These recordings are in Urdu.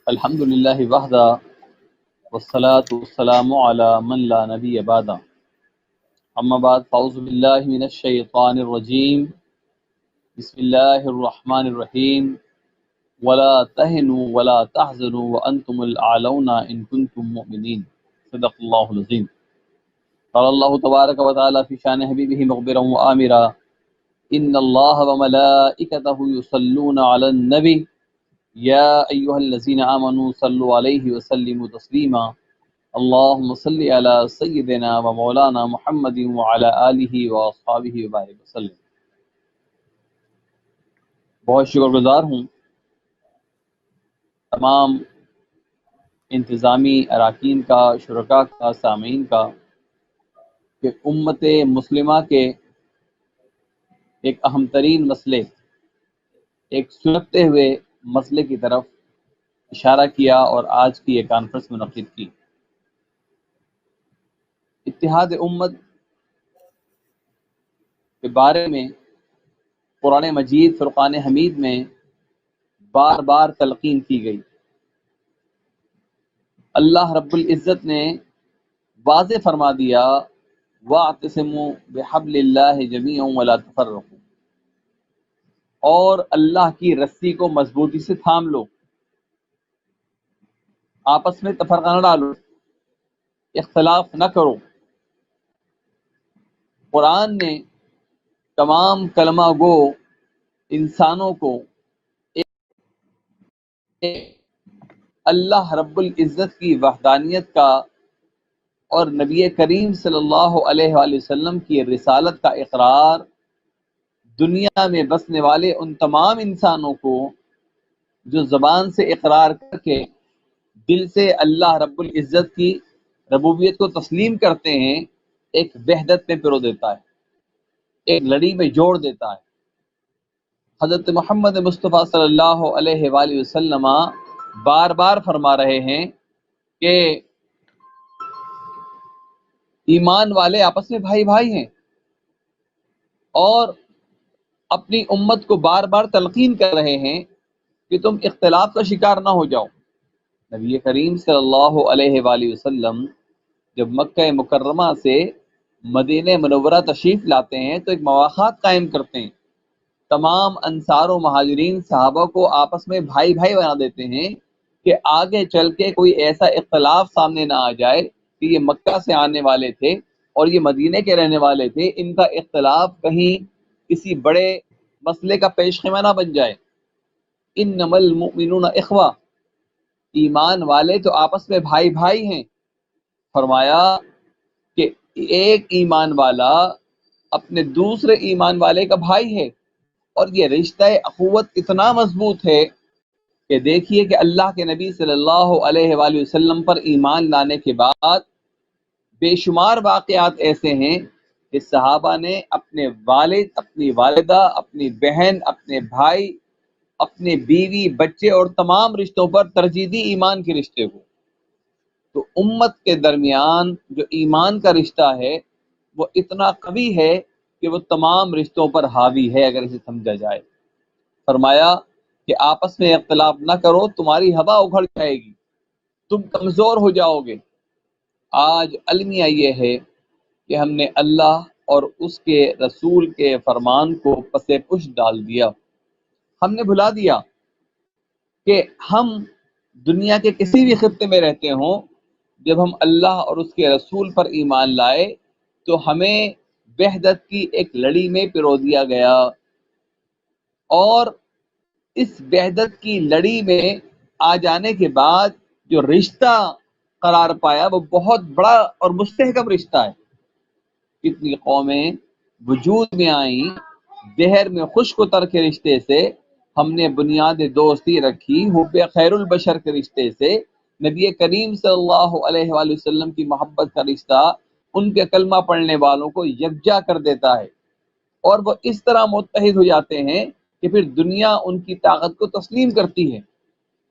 الحمد للہ وحدہ والصلاة والسلام علی من لا نبی بعدہ اما بعد فاعوذ باللہ من الشیطان الرجیم بسم اللہ الرحمن الرحیم ولا تهنوا ولا تحزنوا وانتم الاعلون ان کنتم مؤمنین صدق اللہ العظیم۔ قال اللہ تبارک وتعالی فی شان حبیبہ مخبرا وآمرا ان اللہ وملائکتہ یصلون علی النبی یا ایہا الذین آمنوا صلوا علیہ وسلموا تسلیما اللہم صلی علی سیدنا و مولانا محمد وعلی آلہ واصحابہ وبارک وسلم۔ بہت شکر گزار ہوں تمام انتظامی اراکین کا، شرکاء کا، سامعین کا کہ امت مسلمہ کے ایک اہم ترین مسئلے، ایک سلگتے ہوئے مسئلے کی طرف اشارہ کیا اور آج کی یہ کانفرنس منعقد کی۔ اتحاد امت کے بارے میں قرآن مجید فرقان حمید میں بار بار تلقین کی گئی۔ اللہ رب العزت نے واضح فرما دیا وَاعْتَصِمُوا بِحَبْلِ اللَّهِ جَمِيعًا وَلَا تَفَرَّقُوا، اور اللہ کی رسی کو مضبوطی سے تھام لو، آپس میں تفرقہ نہ ڈالو، اختلاف نہ کرو۔ قرآن نے تمام کلمہ گو انسانوں کو اللہ رب العزت کی وحدانیت کا اور نبی کریم صلی اللہ علیہ وآلہ وسلم کی رسالت کا اقرار دنیا میں بسنے والے ان تمام انسانوں کو جو زبان سے اقرار کر کے دل سے اللہ رب العزت کی ربوبیت کو تسلیم کرتے ہیں، ایک وحدت میں پرو دیتا ہے، ایک لڑی میں جوڑ دیتا ہے۔ حضرت محمد مصطفیٰ صلی اللہ علیہ وآلہ وسلم بار بار فرما رہے ہیں کہ ایمان والے آپس میں بھائی بھائی ہیں، اور اپنی امت کو بار بار تلقین کر رہے ہیں کہ تم اختلاف کا شکار نہ ہو جاؤ۔ نبی کریم صلی اللہ علیہ وآلہ وسلم جب مکہ مکرمہ سے مدینہ منورہ تشریف لاتے ہیں تو ایک مواخات قائم کرتے ہیں، تمام انصار و مہاجرین صحابہ کو آپس میں بھائی بھائی بنا دیتے ہیں کہ آگے چل کے کوئی ایسا اختلاف سامنے نہ آ جائے کہ یہ مکہ سے آنے والے تھے اور یہ مدینہ کے رہنے والے تھے، ان کا اختلاف کہیں کسی بڑے مسئلے کا پیش خیمہ نہ بن جائے۔ انما المؤمنون اخوہ، ایمان والے تو آپس میں بھائی بھائی ہیں۔ فرمایا کہ ایک ایمان والا اپنے دوسرے ایمان والے کا بھائی ہے، اور یہ رشتہ اخوت اتنا مضبوط ہے کہ دیکھیے کہ اللہ کے نبی صلی اللہ علیہ وآلہ وسلم پر ایمان لانے کے بعد بے شمار واقعات ایسے ہیں کہ صحابہ نے اپنے والد، اپنی والدہ، اپنی بہن، اپنے بھائی، اپنے بیوی، بچے اور تمام رشتوں پر ترجیح دی ایمان کے رشتے کو۔ تو امت کے درمیان جو ایمان کا رشتہ ہے وہ اتنا قوی ہے کہ وہ تمام رشتوں پر حاوی ہے اگر اسے سمجھا جائے۔ فرمایا کہ آپس میں اختلاف نہ کرو، تمہاری ہوا اکھڑ جائے گی، تم کمزور ہو جاؤ گے۔ آج المیہ یہ ہے کہ ہم نے اللہ اور اس کے رسول کے فرمان کو پس پش ڈال دیا۔ ہم نے بھلا دیا کہ ہم دنیا کے کسی بھی خطے میں رہتے ہوں، جب ہم اللہ اور اس کے رسول پر ایمان لائے تو ہمیں وحدت کی ایک لڑی میں پرو دیا گیا، اور اس وحدت کی لڑی میں آ جانے کے بعد جو رشتہ قرار پایا وہ بہت بڑا اور مستحکم رشتہ ہے۔ کتنی قومیں وجود میں آئیں دہر میں خشک و تر کے رشتے سے، ہم نے بنیاد دوستی رکھی حب خیر البشر کے رشتے سے۔ نبی کریم صلی اللہ علیہ وآلہ وسلم کی محبت کا رشتہ ان کے کلمہ پڑھنے والوں کو یکجا کر دیتا ہے، اور وہ اس طرح متحد ہو جاتے ہیں کہ پھر دنیا ان کی طاقت کو تسلیم کرتی ہے۔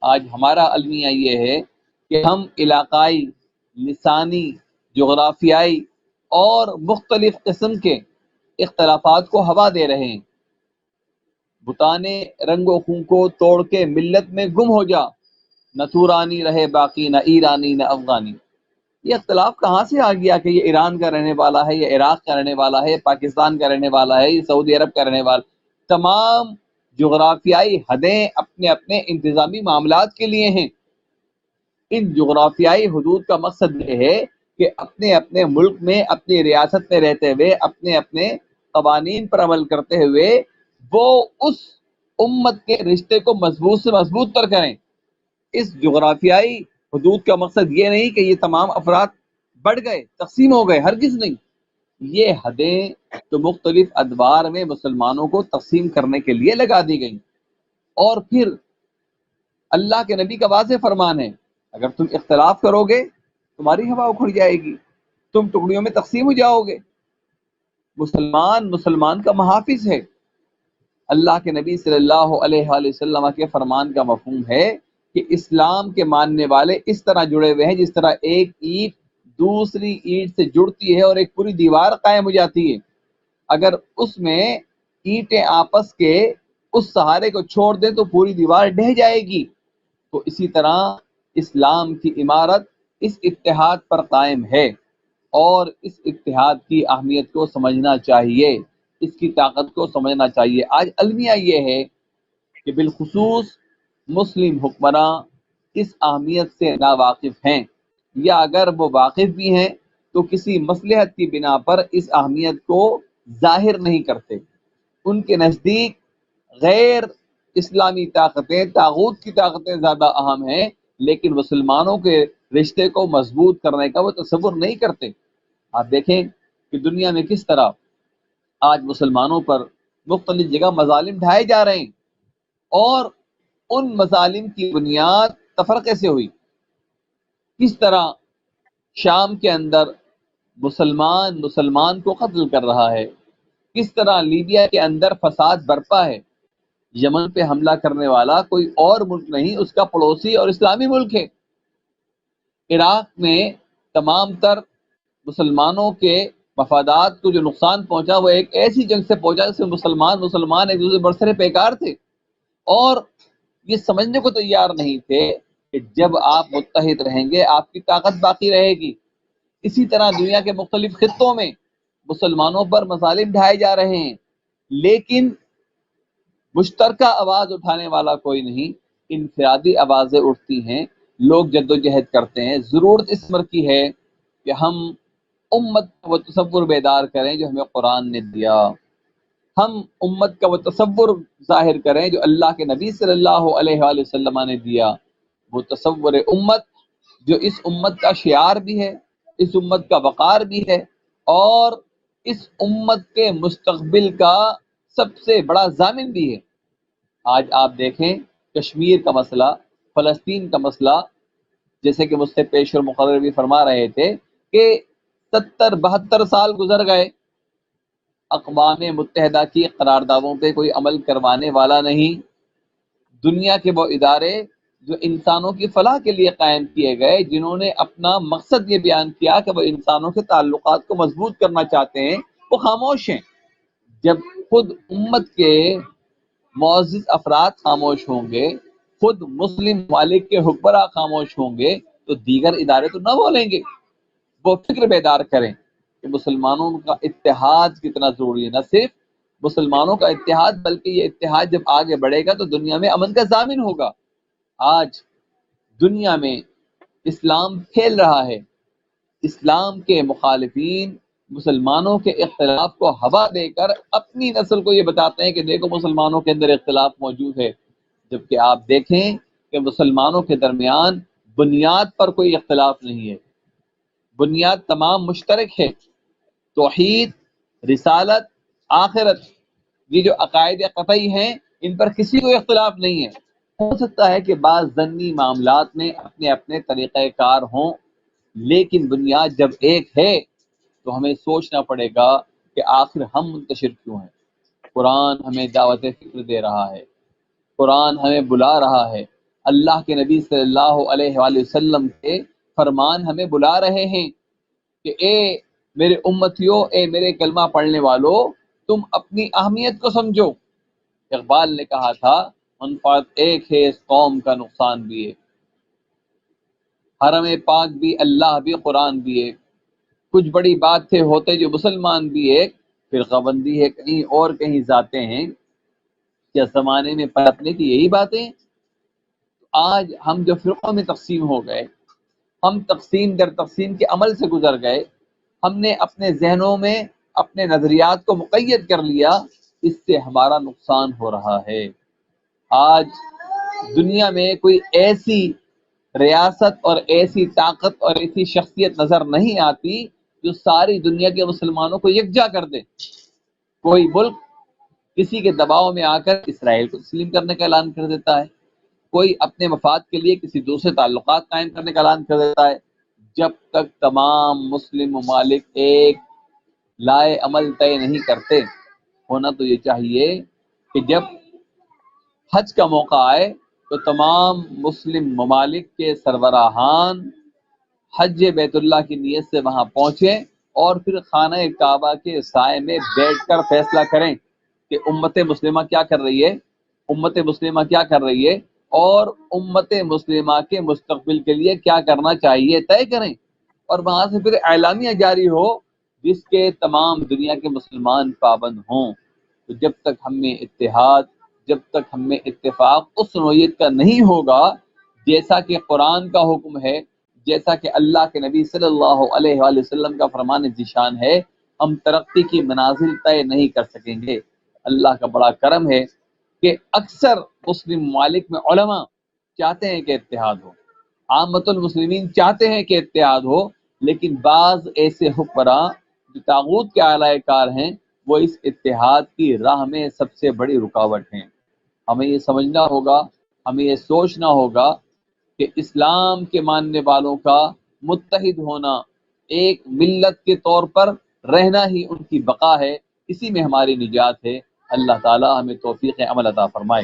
آج ہمارا المیہ یہ ہے کہ ہم علاقائی، لسانی، جغرافیائی اور مختلف قسم کے اختلافات کو ہوا دے رہے ہیں۔ بتانے رنگ و خوں کو توڑ کے ملت میں گم ہو جا، نہ تورانی رہے باقی، نہ ایرانی نہ افغانی۔ یہ اختلاف کہاں سے آ گیا کہ یہ ایران کا رہنے والا ہے، یہ عراق کا رہنے والا ہے، پاکستان کا رہنے والا ہے، یہ سعودی عرب کا رہنے والا؟ تمام جغرافیائی حدیں اپنے اپنے انتظامی معاملات کے لیے ہیں۔ ان جغرافیائی حدود کا مقصد یہ ہے کہ اپنے اپنے ملک میں، اپنی ریاست میں رہتے ہوئے، اپنے اپنے قوانین پر عمل کرتے ہوئے وہ اس امت کے رشتے کو مضبوط سے مضبوط تر کریں۔ اس جغرافیائی حدود کا مقصد یہ نہیں کہ یہ تمام افراد بڑھ گئے، تقسیم ہو گئے، ہرگز نہیں۔ یہ حدیں تو مختلف ادوار میں مسلمانوں کو تقسیم کرنے کے لیے لگا دی گئیں، اور پھر اللہ کے نبی کا واضح فرمان ہے، اگر تم اختلاف کرو گے تمہاری ہوا اکھڑ جائے گی، تم ٹکڑیوں میں تقسیم ہو جاؤ گے۔ مسلمان کا محافظ ہے۔ اللہ کے نبی صلی اللہ علیہ وآلہ وسلم کے فرمان کا مفہوم ہے کہ اسلام کے ماننے والے اس طرح جڑے ہوئے ہیں جس طرح ایک اینٹ دوسری اینٹ سے جڑتی ہے اور ایک پوری دیوار قائم ہو جاتی ہے۔ اگر اس میں اینٹیں آپس کے اس سہارے کو چھوڑ دیں تو پوری دیوار ڈہ جائے گی۔ تو اسی طرح اسلام کی عمارت اس اتحاد پر قائم ہے، اور اس اتحاد کی اہمیت کو سمجھنا چاہیے، اس کی طاقت کو سمجھنا چاہیے۔ آج المیہ یہ ہے کہ بالخصوص مسلم حکمراں اس اہمیت سے ناواقف ہیں، یا اگر وہ واقف بھی ہیں تو کسی مصلحت کی بنا پر اس اہمیت کو ظاہر نہیں کرتے۔ ان کے نزدیک غیر اسلامی طاقتیں، طاغوت کی طاقتیں زیادہ اہم ہیں، لیکن مسلمانوں کے رشتے کو مضبوط کرنے کا وہ تصور نہیں کرتے۔ آپ دیکھیں کہ دنیا میں کس طرح آج مسلمانوں پر مختلف جگہ مظالم ڈھائے جا رہے ہیں، اور ان مظالم کی بنیاد تفرقے سے ہوئی۔ کس طرح شام کے اندر مسلمان کو قتل کر رہا ہے، کس طرح لیبیا کے اندر فساد برپا ہے۔ یمن پہ حملہ کرنے والا کوئی اور ملک نہیں، اس کا پڑوسی اور اسلامی ملک ہے۔ عراق میں تمام تر مسلمانوں کے مفادات کو جو نقصان پہنچا وہ ایک ایسی جنگ سے پہنچا جس میں مسلمان ایک دوسرے برسر پیکار تھے، اور یہ سمجھنے کو تیار نہیں تھے کہ جب آپ متحد رہیں گے آپ کی طاقت باقی رہے گی۔ اسی طرح دنیا کے مختلف خطوں میں مسلمانوں پر مظالم ڈھائے جا رہے ہیں، لیکن مشترکہ آواز اٹھانے والا کوئی نہیں، انفرادی آوازیں اٹھتی ہیں، لوگ جدوجہد کرتے ہیں۔ ضرورت اس امر کی ہے کہ ہم امت کا وہ تصور بیدار کریں جو ہمیں قرآن نے دیا، ہم امت کا وہ تصور ظاہر کریں جو اللہ کے نبی صلی اللہ علیہ وآلہ وسلم نے دیا، وہ تصور امت جو اس امت کا شعار بھی ہے، اس امت کا وقار بھی ہے، اور اس امت کے مستقبل کا سب سے بڑا ضامن بھی ہے۔ آج آپ دیکھیں کشمیر کا مسئلہ، فلسطین کا مسئلہ، جیسے کہ مجھ سے پیش اور مقرر بھی فرما رہے تھے کہ 70-72 سال گزر گئے، اقوام متحدہ کی قراردادوں پہ کوئی عمل کروانے والا نہیں۔ دنیا کے وہ ادارے جو انسانوں کی فلاح کے لیے قائم کیے گئے، جنہوں نے اپنا مقصد یہ بیان کیا کہ وہ انسانوں کے تعلقات کو مضبوط کرنا چاہتے ہیں، وہ خاموش ہیں۔ جب خود امت کے معزز افراد خاموش ہوں گے، خود مسلم ممالک کے حکمراں خاموش ہوں گے، تو دیگر ادارے تو نہ بولیں گے۔ وہ فکر بیدار کریں کہ مسلمانوں کا اتحاد کتنا ضروری ہے، نہ صرف مسلمانوں کا اتحاد بلکہ یہ اتحاد جب آگے بڑھے گا تو دنیا میں امن کا ضامن ہوگا۔ آج دنیا میں اسلام پھیل رہا ہے، اسلام کے مخالفین مسلمانوں کے اختلاف کو ہوا دے کر اپنی نسل کو یہ بتاتے ہیں کہ دیکھو مسلمانوں کے اندر اختلاف موجود ہے، جبکہ آپ دیکھیں کہ مسلمانوں کے درمیان بنیاد پر کوئی اختلاف نہیں ہے، بنیاد تمام مشترک ہے۔ توحید، رسالت، آخرت، یہ جو عقائد قطعی ہیں ان پر کسی کو اختلاف نہیں ہے۔ ہو سکتا ہے کہ بعض ضمنی معاملات میں اپنے اپنے طریقہ کار ہوں، لیکن بنیاد جب ایک ہے تو ہمیں سوچنا پڑے گا کہ آخر ہم منتشر کیوں ہیں۔ قرآن ہمیں دعوت فکر دے رہا ہے، قرآن ہمیں بلا رہا ہے، اللہ کے نبی صلی اللہ علیہ وآلہ وسلم کے فرمان ہمیں بلا رہے ہیں کہ اے میرے امتیوں، اے میرے کلمہ پڑھنے والو، تم اپنی اہمیت کو سمجھو۔ اقبال نے کہا تھا منفعت ایک ہے اس قوم کا نقصان بھی ہے۔ حرم پاک بھی، اللہ بھی، قرآن بھی ایک، کچھ بڑی بات تھے ہوتے جو مسلمان بھی ایک، فرقہ بندی ہے کہیں اور کہیں ذاتیں ہیں، کیا زمانے میں پلٹنے کی یہی باتیں؟ آج ہم جو فرقوں میں تقسیم ہو گئے، ہم تقسیم در تقسیم کے عمل سے گزر گئے، ہم نے اپنے ذہنوں میں اپنے نظریات کو مقید کر لیا، اس سے ہمارا نقصان ہو رہا ہے۔ آج دنیا میں کوئی ایسی ریاست اور ایسی طاقت اور ایسی شخصیت نظر نہیں آتی جو ساری دنیا کے مسلمانوں کو یکجا کر دے۔ کوئی ملک کسی کے دباؤ میں آ کر اسرائیل کو تسلیم کرنے کا اعلان کر دیتا ہے، کوئی اپنے مفاد کے لیے کسی دوسرے تعلقات قائم کرنے کا اعلان کر دیتا ہے۔ جب تک تمام مسلم ممالک ایک لائے عمل طے نہیں کرتے، ہونا تو یہ چاہیے کہ جب حج کا موقع آئے تو تمام مسلم ممالک کے سربراہان حج بیت اللہ کی نیت سے وہاں پہنچیں اور پھر خانہ کعبہ کے سائے میں بیٹھ کر فیصلہ کریں کہ امت مسلمہ کیا کر رہی ہے، امت مسلمہ کیا کر رہی ہے، اور امت مسلمہ کے مستقبل کے لیے کیا کرنا چاہیے طے کریں، اور وہاں سے پھر اعلامیہ جاری ہو جس کے تمام دنیا کے مسلمان پابند ہوں۔ تو جب تک ہم میں اتحاد، جب تک ہم میں اتفاق اس نوعیت کا نہیں ہوگا جیسا کہ قرآن کا حکم ہے، جیسا کہ اللہ کے نبی صلی اللہ علیہ وآلہ وسلم کا فرمان ذیشان ہے، ہم ترقی کی منازل طے نہیں کر سکیں گے۔ اللہ کا بڑا کرم ہے کہ اکثر مسلم ممالک میں علماء چاہتے ہیں کہ اتحاد ہو، عامت المسلمین چاہتے ہیں کہ اتحاد ہو، لیکن بعض ایسے حکمراں جو طاغوت کے اعلی کار ہیں وہ اس اتحاد کی راہ میں سب سے بڑی رکاوٹ ہیں۔ ہمیں یہ سمجھنا ہوگا، ہمیں یہ سوچنا ہوگا کہ اسلام کے ماننے والوں کا متحد ہونا، ایک ملت کے طور پر رہنا ہی ان کی بقا ہے، اسی میں ہماری نجات ہے۔ اللہ تعالی ہمیں توفیق عمل عطا فرمائے۔